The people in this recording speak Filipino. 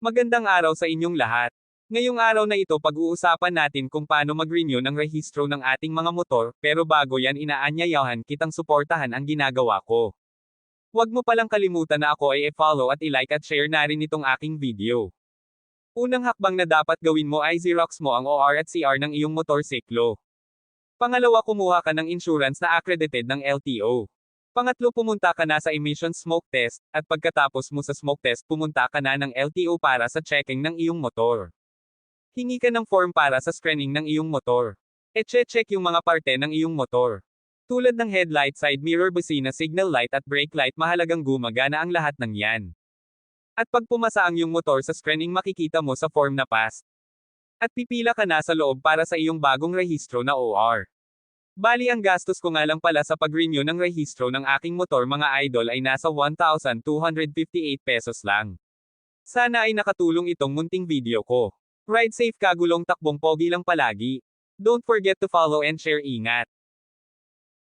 Magandang araw sa inyong lahat. Ngayong araw na ito pag-uusapan natin kung paano mag-renew ng rehistro ng ating mga motor, pero bago yan inaanyayahan kitang suportahan ang ginagawa ko. Huwag mo palang kalimutan na ako ay i-follow at i-like at share na rin itong aking video. Unang hakbang na dapat gawin mo ay Xerox mo ang OR at CR ng iyong motorsiklo. Pangalawa, kumuha ka ng insurance na accredited ng LTO. Pangatlo, pumunta ka na sa emission smoke test, at pagkatapos mo sa smoke test pumunta ka na ng LTO para sa checking ng iyong motor. Hingi ka ng form para sa screening ng iyong motor. Check yung mga parte ng iyong motor. Tulad ng headlight, side mirror, busina, signal light at brake light, mahalagang gumagana ang lahat ng yan. At pag pumasa ang iyong motor sa screening, makikita mo sa form na pass. At pipila ka na sa loob para sa iyong bagong rehistro na OR. Bali ang gastos ko nga lang pala sa pag-renew ng rehistro ng aking motor mga idol ay nasa 1,258 pesos lang. Sana ay nakatulong itong munting video ko. Ride safe, kagulong takbong pogi lang palagi. Don't forget to follow and share, ingat.